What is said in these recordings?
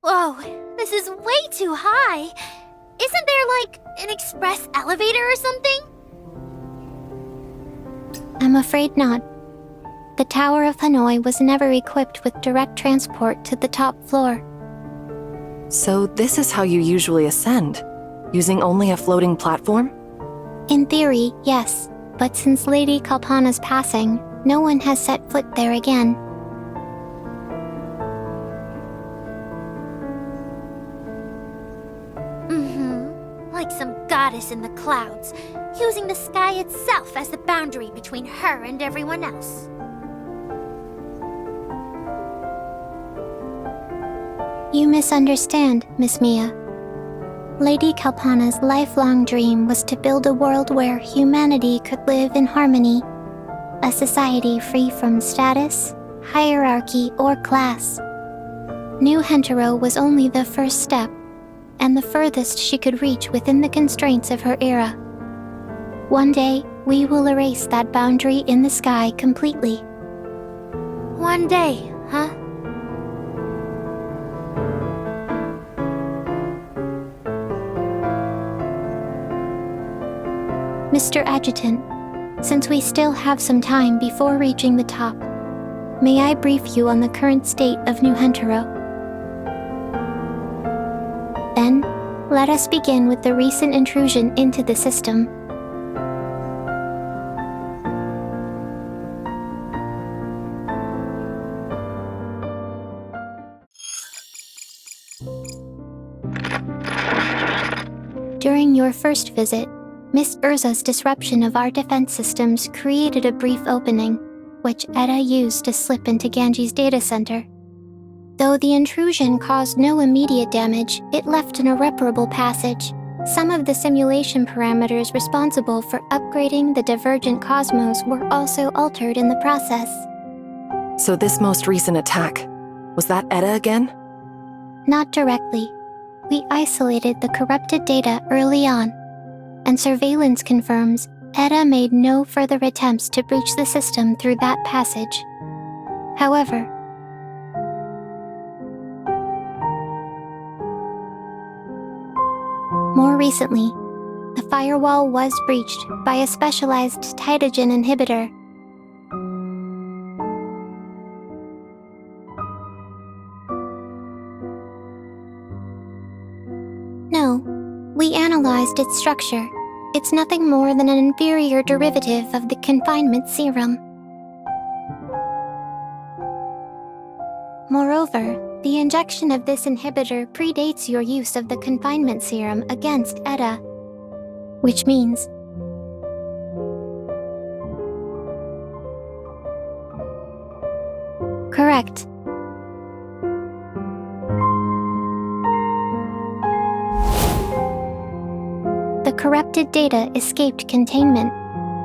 Whoa, this is way too high. Isn't there, like, an express elevator or something? I'm afraid not. The Tower of Hanoi was never equipped with direct transport to the top floor. So this is how you usually ascend? Using only a floating platform? In theory, yes. But since Lady Kalpana's passing, no one has set foot there again. Like some goddess in the clouds, using the sky itself as the boundary between her and everyone else. You misunderstand, Miss Mia. Lady Kalpana's lifelong dream was to build a world where humanity could live in harmony. A society free from status, hierarchy, or class. New Hentaro was only the first step, and the furthest she could reach within the constraints of her era. One day, we will erase that boundary in the sky completely. One day, huh? Mr. Adjutant, since we still have some time before reaching the top, may I brief you on the current state of New Hentaro? Then, let us begin with the recent intrusion into the system. During your first visit, Miss Urza's disruption of our defense systems created a brief opening, which Etta used to slip into Ganji's data center. Though the intrusion caused no immediate damage, it left an irreparable passage. Some of the simulation parameters responsible for upgrading the divergent cosmos were also altered in the process. So this most recent attack, was that Etta again? Not directly. We isolated the corrupted data early on, and surveillance confirms Etta made no further attempts to breach the system through that passage. However, more recently, the firewall was breached by a specialized Tytogen inhibitor. No, we analyzed its structure. It's nothing more than an inferior derivative of the confinement serum. Moreover, the injection of this inhibitor predates your use of the confinement serum against Etta, which means correct. The corrupted data escaped containment,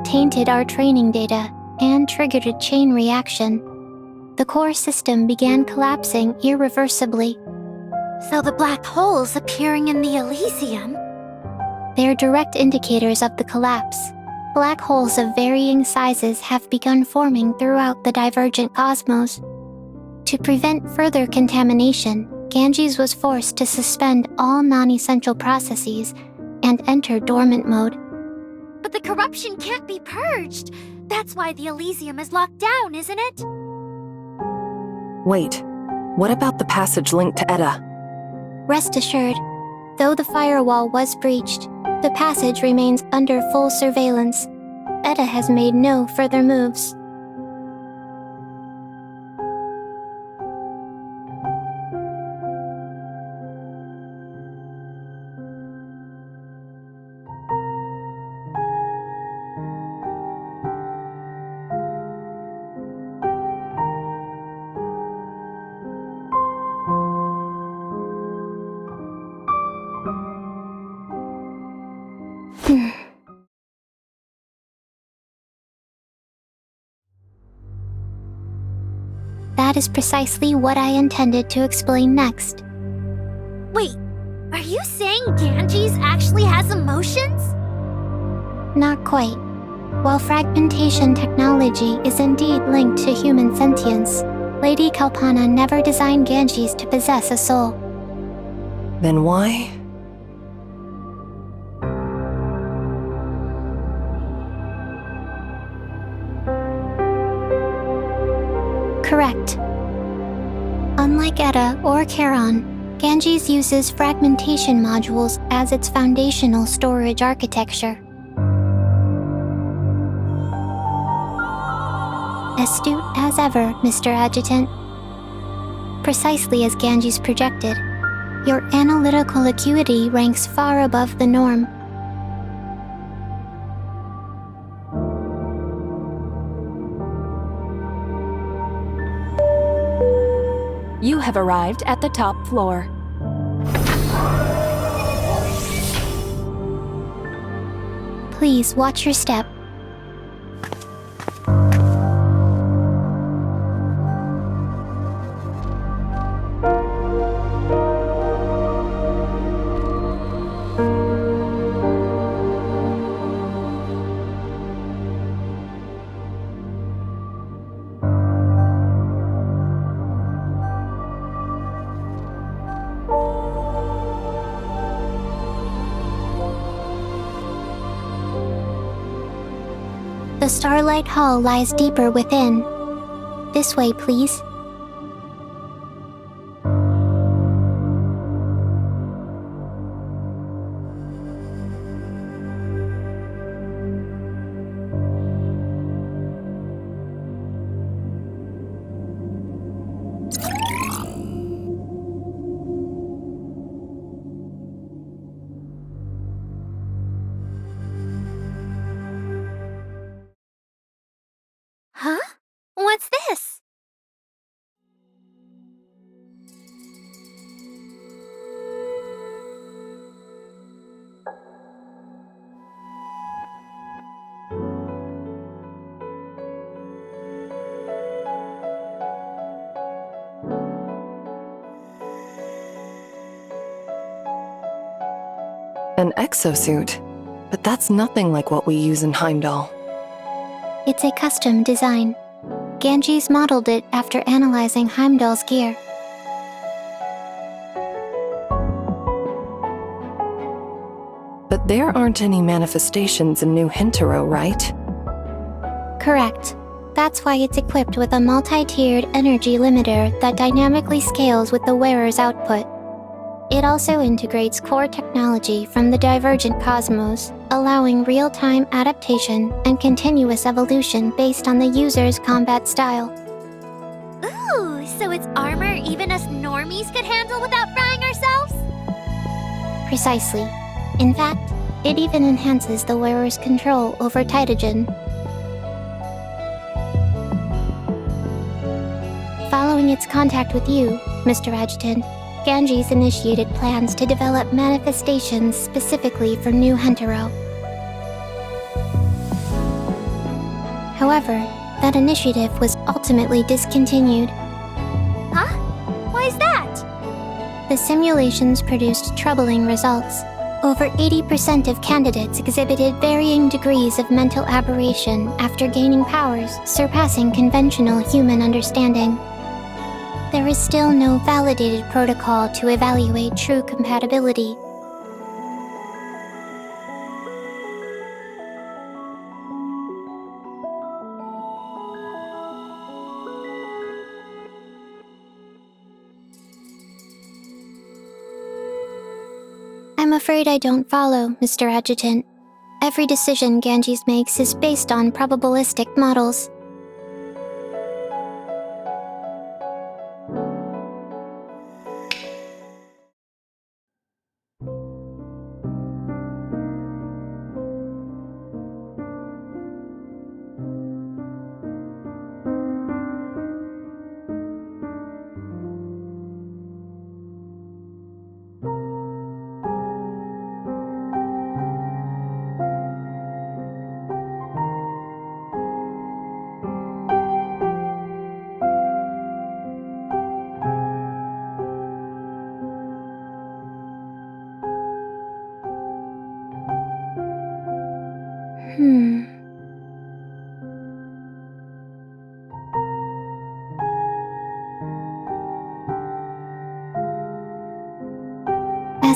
tainted our training data, and triggered a chain reaction. The core system began collapsing irreversibly. So the black holes appearing in the Elysium? They're direct indicators of the collapse. Black holes of varying sizes have begun forming throughout the divergent cosmos. To prevent further contamination, Ganges was forced to suspend all non-essential processes and enter dormant mode. But the corruption can't be purged. That's why the Elysium is locked down, isn't it? Wait, what about the passage linked to Etta? Rest assured, though the firewall was breached, the passage remains under full surveillance. Etta has made no further moves. That is precisely what I intended to explain next. Wait, are you saying Ganges actually has emotions? Not quite. While fragmentation technology is indeed linked to human sentience, Lady Kalpana never designed Ganges to possess a soul. Then why? Correct. Unlike Etta or Charon, Ganges uses fragmentation modules as its foundational storage architecture. Astute as ever, Mr. Adjutant. Precisely as Ganges projected, your analytical acuity ranks far above the norm. You have arrived at the top floor. Please watch your step. The Starlight Hall lies deeper within. This way, please. Huh? What's this? An exosuit? But that's nothing like what we use in Heimdall. It's a custom design. Ganges modeled it after analyzing Heimdall's gear. But there aren't any manifestations in New Hintaro, right? Correct. That's why it's equipped with a multi-tiered energy limiter that dynamically scales with the wearer's output. It also integrates core technology from the divergent cosmos, allowing real-time adaptation and continuous evolution based on the user's combat style. Ooh, so it's armor even us normies could handle without frying ourselves? Precisely. In fact, it even enhances the wearer's control over Titagen. Following its contact with you, Mr. Adjutant, Ganges initiated plans to develop manifestations specifically for New Hentaro. However, that initiative was ultimately discontinued. Huh? Why is that? The simulations produced troubling results. Over 80% of candidates exhibited varying degrees of mental aberration after gaining powers surpassing conventional human understanding. There is still no validated protocol to evaluate true compatibility. I'm afraid I don't follow, Mr. Adjutant. Every decision Ganges makes is based on probabilistic models.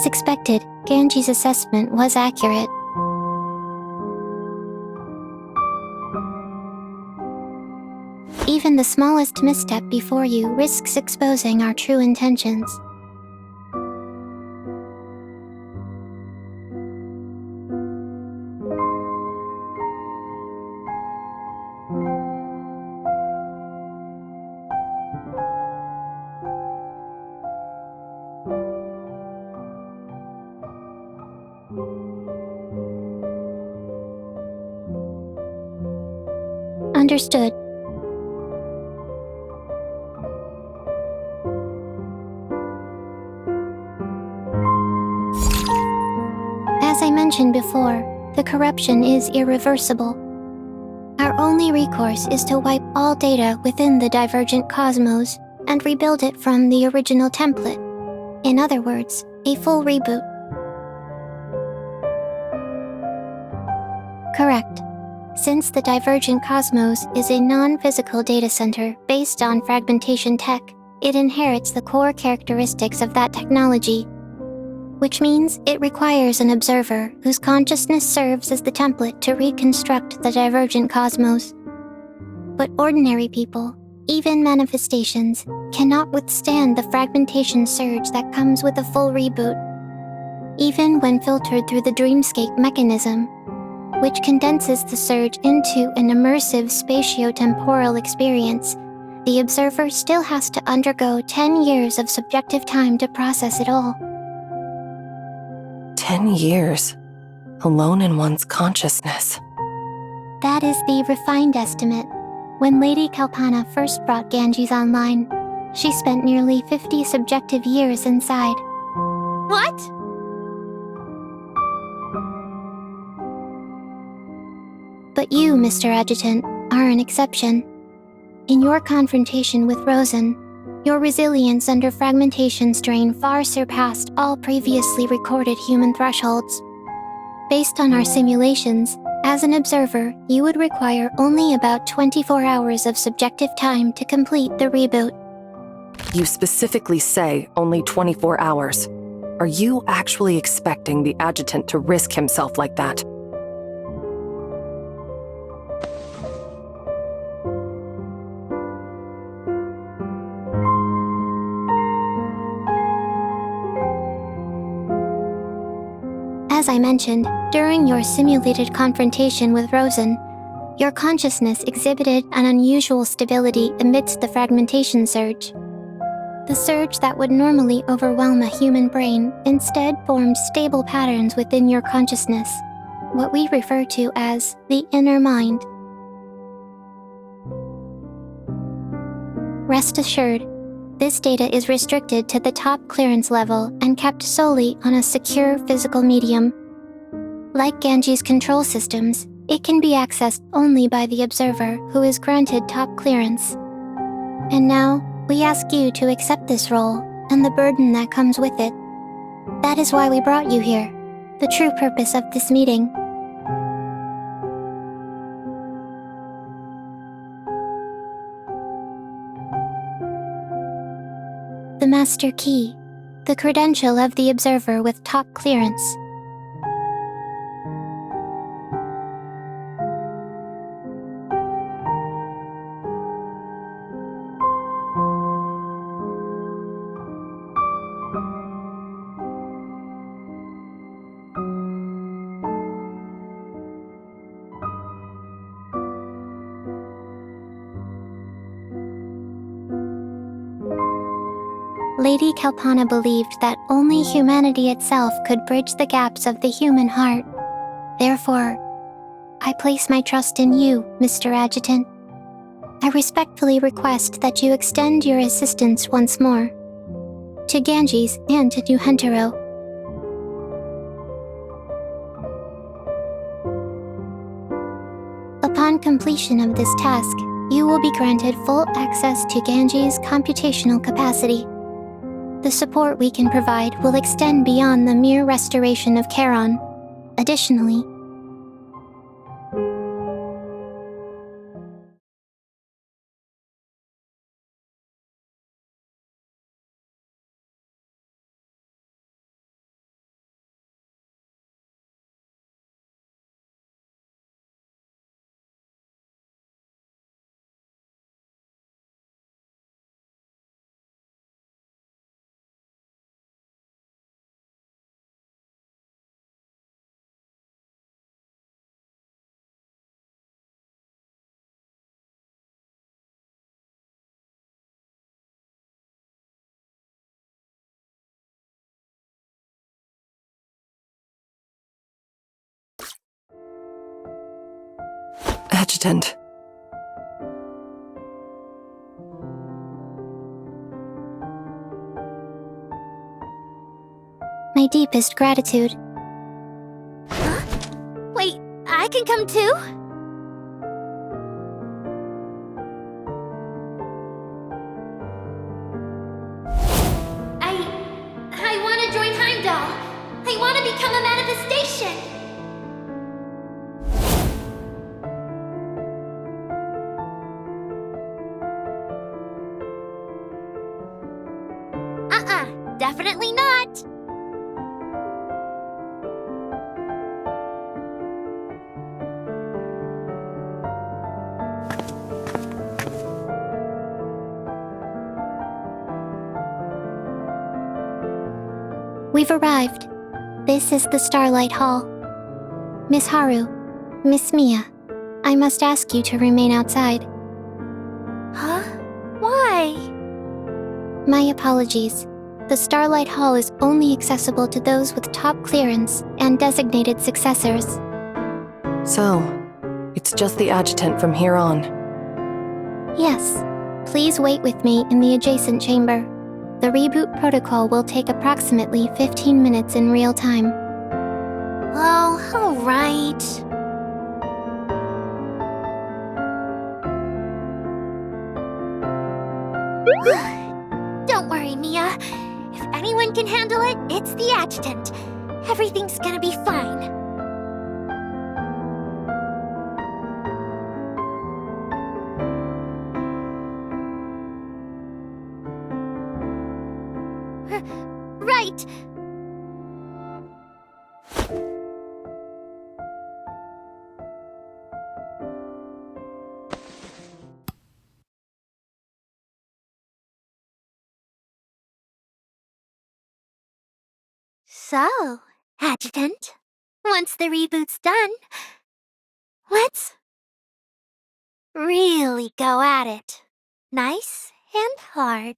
As expected, Ganji's assessment was accurate. Even the smallest misstep before you risks exposing our true intentions. Understood. As I mentioned before, the corruption is irreversible. Our only recourse is to wipe all data within the divergent cosmos and rebuild it from the original template. In other words, a full reboot. Correct. Since the divergent cosmos is a non-physical data center based on fragmentation tech, it inherits the core characteristics of that technology, which means it requires an observer whose consciousness serves as the template to reconstruct the divergent cosmos. But ordinary people, even manifestations, cannot withstand the fragmentation surge that comes with a full reboot. Even when filtered through the dreamscape mechanism, which condenses the surge into an immersive spatio-temporal experience, the observer still has to undergo 10 years of subjective time to process it all. 10 years, alone in one's consciousness. That is the refined estimate. When Lady Kalpana first brought Ganges online, she spent nearly 50 subjective years inside. What? But you, Mr. Adjutant, are an exception. In your confrontation with Rosen, your resilience under fragmentation strain far surpassed all previously recorded human thresholds. Based on our simulations, as an observer, you would require only about 24 hours of subjective time to complete the reboot. You specifically say only 24 hours. Are you actually expecting the adjutant to risk himself like that? As I mentioned, during your simulated confrontation with Rosen, your consciousness exhibited an unusual stability amidst the fragmentation surge. The surge that would normally overwhelm a human brain instead formed stable patterns within your consciousness, what we refer to as the inner mind. Rest assured, this data is restricted to the top clearance level and kept solely on a secure physical medium. Like Ganji's control systems, it can be accessed only by the observer who is granted top clearance. And now, we ask you to accept this role and the burden that comes with it. That is why we brought you here, the true purpose of this meeting. The Master Key, the credential of the observer with top clearance. Lady Kalpana believed that only humanity itself could bridge the gaps of the human heart. Therefore, I place my trust in you, Mr. Adjutant. I respectfully request that you extend your assistance once more. To Ganges and to New Huntero. Upon completion of this task, you will be granted full access to Ganges' computational capacity. The support we can provide will extend beyond the mere restoration of Charon. Additionally, Adjutant. My deepest gratitude. Huh? Wait, I can come too? I want to join Heimdall. I want to become a manifestation. Definitely not. We've arrived. This is the Starlight Hall. Miss Haru, Miss Mia, I must ask you to remain outside. Huh? Why? My apologies. The Starlight Hall is only accessible to those with top clearance and designated successors. So, it's just the adjutant from here on. Yes. Please wait with me in the adjacent chamber. The reboot protocol will take approximately 15 minutes in real time. Oh, all right. Don't worry, Mia. If anyone can handle it, it's the adjutant. Everything's gonna be fine. Right. So, Adjutant, once the reboot's done, let's really go at it. Nice and hard.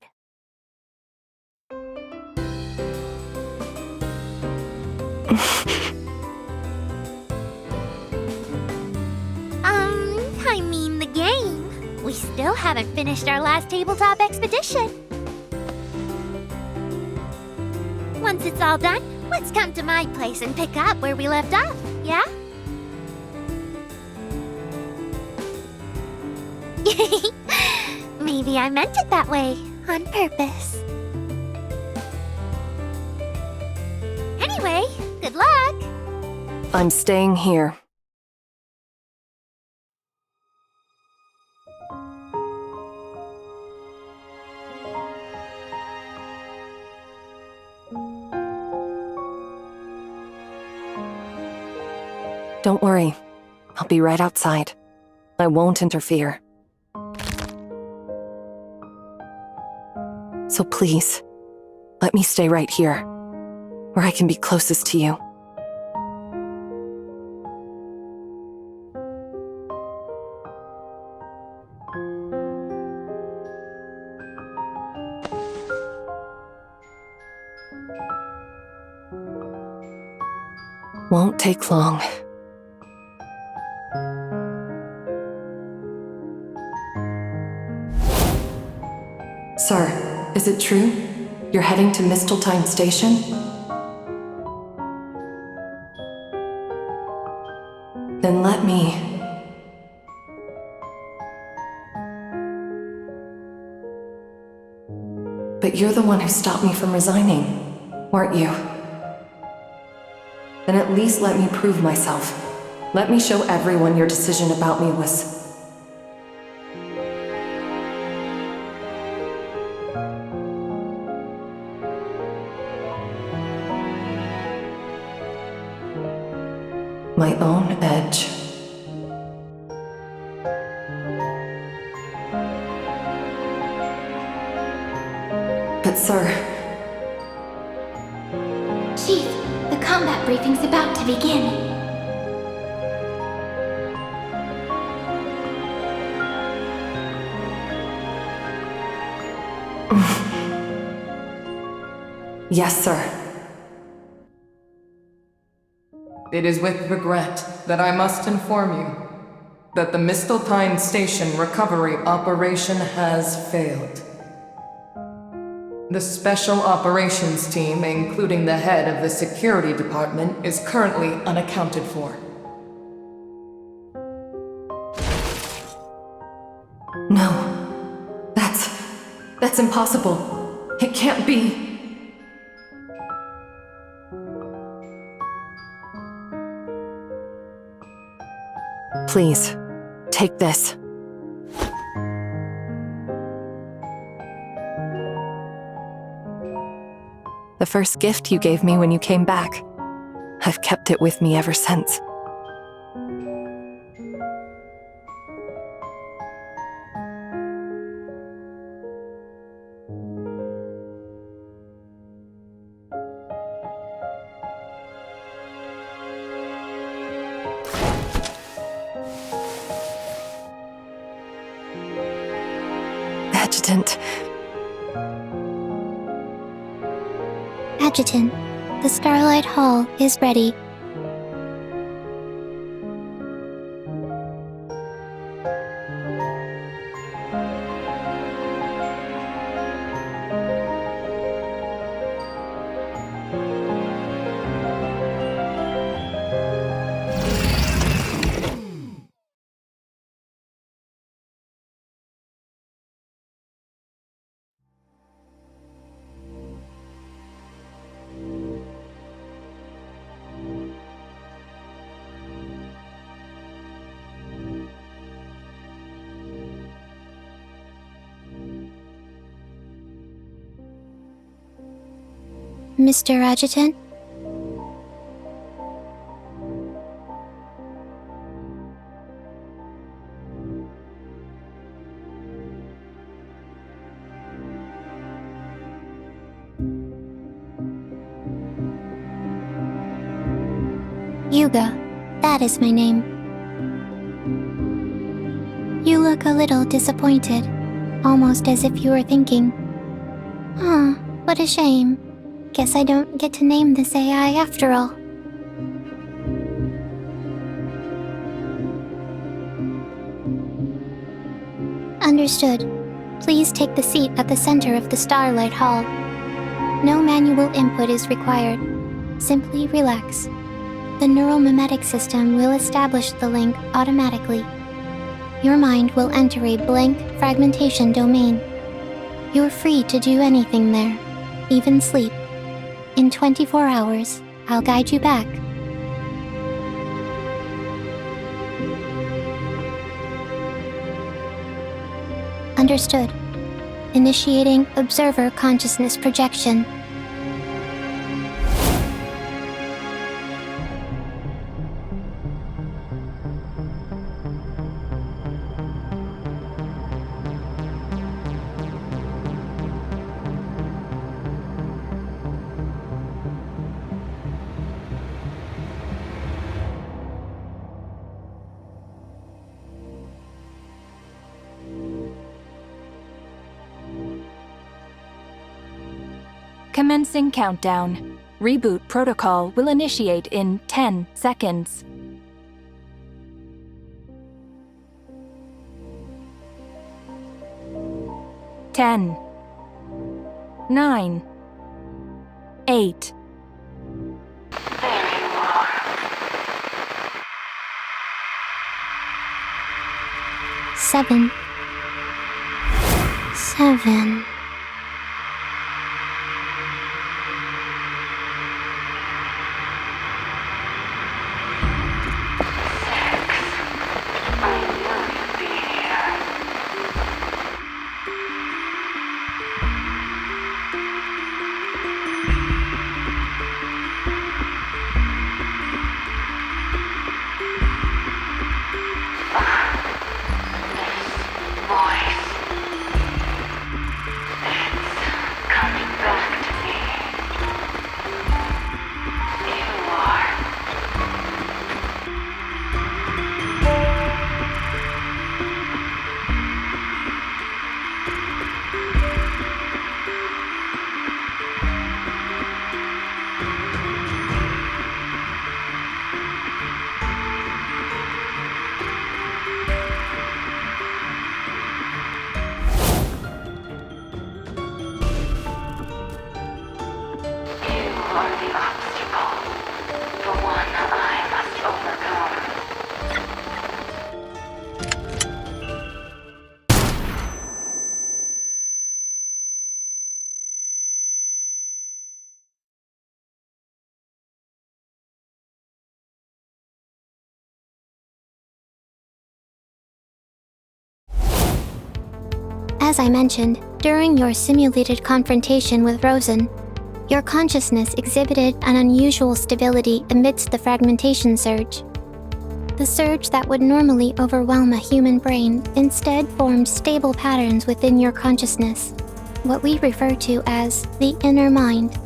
I mean the game. We still haven't finished our last tabletop expedition. Once it's all done, let's come to my place and pick up where we left off, yeah? Maybe I meant it that way, on purpose. Anyway, good luck! I'm staying here. Don't worry. I'll be right outside. I won't interfere. So please, let me stay right here, where I can be closest to you. Won't take long. Sir, is it true? You're heading to Misteltein Station? Then let me... But you're the one who stopped me from resigning, weren't you? Then at least let me prove myself. Let me show everyone your decision about me was... my own edge. But sir... Chief, the combat briefing's about to begin. Yes, sir. It is with regret that I must inform you. that the Mistletoe Station recovery operation has failed. The Special Operations Team, including the head of the security department, is currently unaccounted for. No. That's impossible. It can't be. Please, take this. The first gift you gave me when you came back. I've kept it with me ever since. Adjutant. Adjutant, the Starlight Hall is ready. Mr. Adjutant? Yuga, that is my name. You look a little disappointed, almost as if you were thinking, "Huh, what a shame. Guess I don't get to name this AI after all." Understood. Please take the seat at the center of the Starlight Hall. No manual input is required. Simply relax. The neural mimetic system will establish the link automatically. Your mind will enter a blank fragmentation domain. You're free to do anything there, even sleep. In 24 hours, I'll guide you back. Understood. Initiating observer consciousness projection. Commencing countdown. Reboot protocol will initiate in 10 seconds. 10, 9, 8. Seven. 5, are the obstacle, the one I must overcome. As I mentioned, during your simulated confrontation with Rosen, your consciousness exhibited an unusual stability amidst the fragmentation surge. The surge that would normally overwhelm a human brain instead formed stable patterns within your consciousness, what we refer to as the inner mind.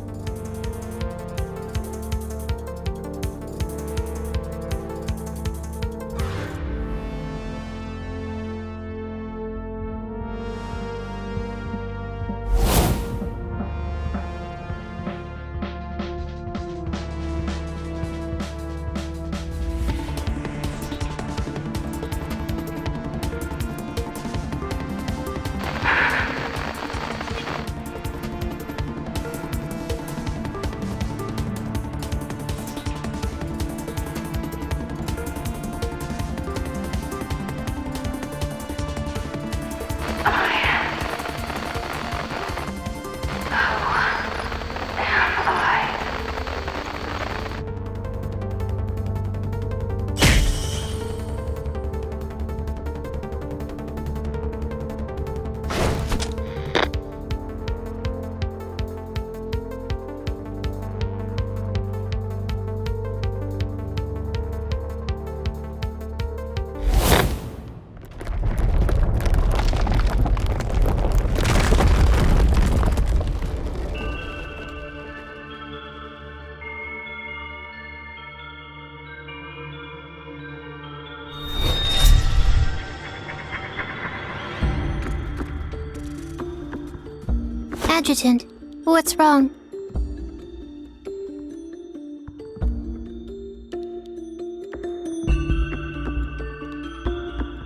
Adjutant, what's wrong?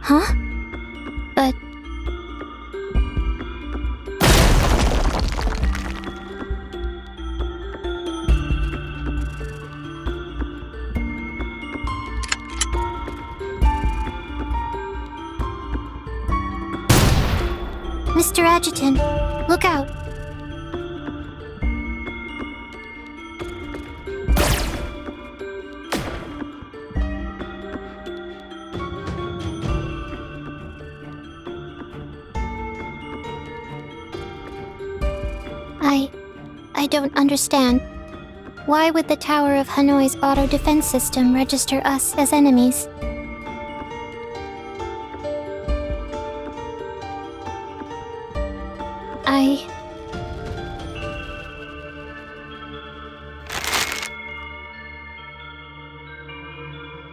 Huh? But... Mr. Adjutant, look out! I don't understand. Why would the Tower of Hanoi's auto-defense system register us as enemies?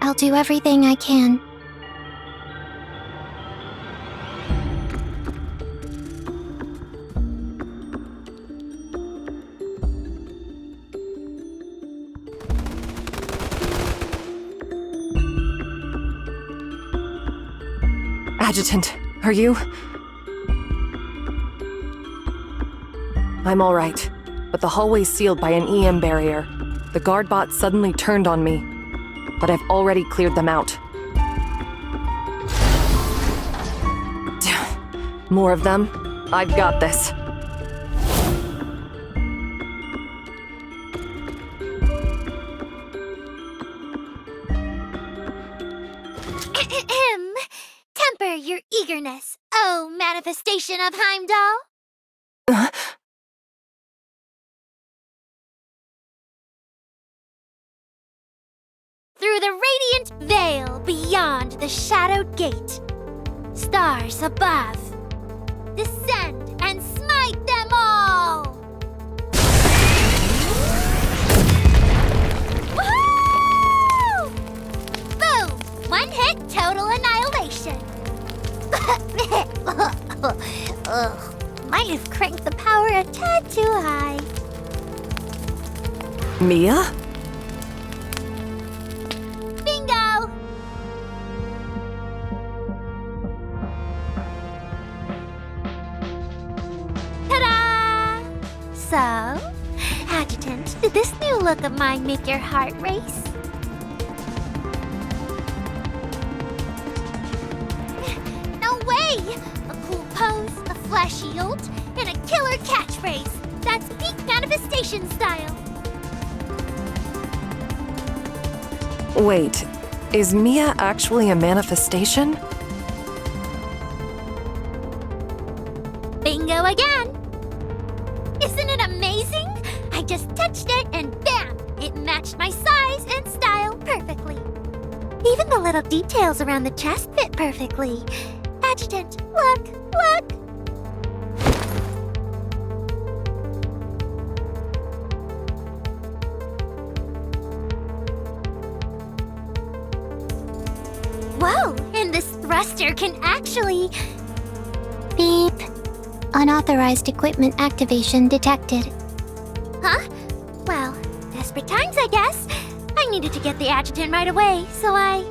I'll do everything I can. Adjutant, are you? I'm all right, but the hallway's sealed by an EM barrier. The guard bots suddenly turned on me, but I've already cleared them out. More of them? I've got this. Temper your eagerness, oh manifestation of Heimdall! Through the radiant veil beyond the shadowed gate, stars above, descend and smite them all! Woohoo! Boom! One hit, total annihilation. Ugh, might have cranked the power a tad too high. Mia? Bingo! Ta-da! So, Adjutant, did this new look of mine make your heart race? No way! A cool pose, a flashy ult, and a killer catchphrase. That's peak manifestation style. Wait, is Mia actually a manifestation? Bingo again! Isn't it amazing? I just touched it and bam! It matched my size and style perfectly. Even the little details around the chest fit perfectly. Adjutant, look, look! Whoa, and this thruster can actually... Beep. Unauthorized equipment activation detected. Huh? Well, desperate times, I guess. I needed to get the adjutant right away, so I...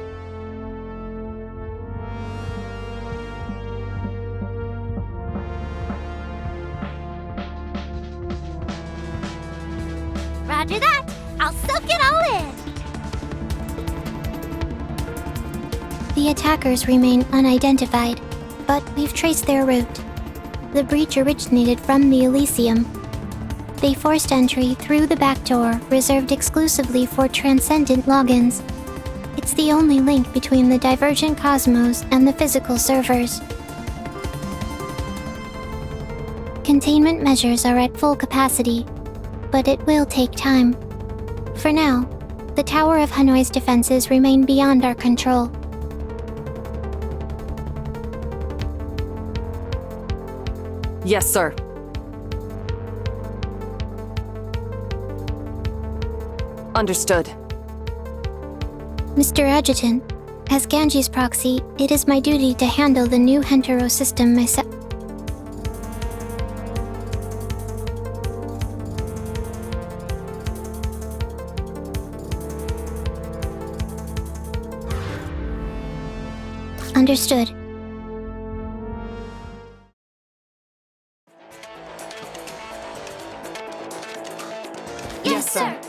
Roger that! I'll soak it all in! The attackers remain unidentified, but we've traced their route. The breach originated from the Elysium. They forced entry through the back door reserved exclusively for transcendent logins. It's the only link between the divergent cosmos and the physical servers. Containment measures are at full capacity, but it will take time. For now, the Tower of Hanoi's defenses remain beyond our control. Yes, sir. Understood. Mr. Adjutant, as Ganji's proxy, it is my duty to handle the new Hentaro system myself. Understood. Yes, sir.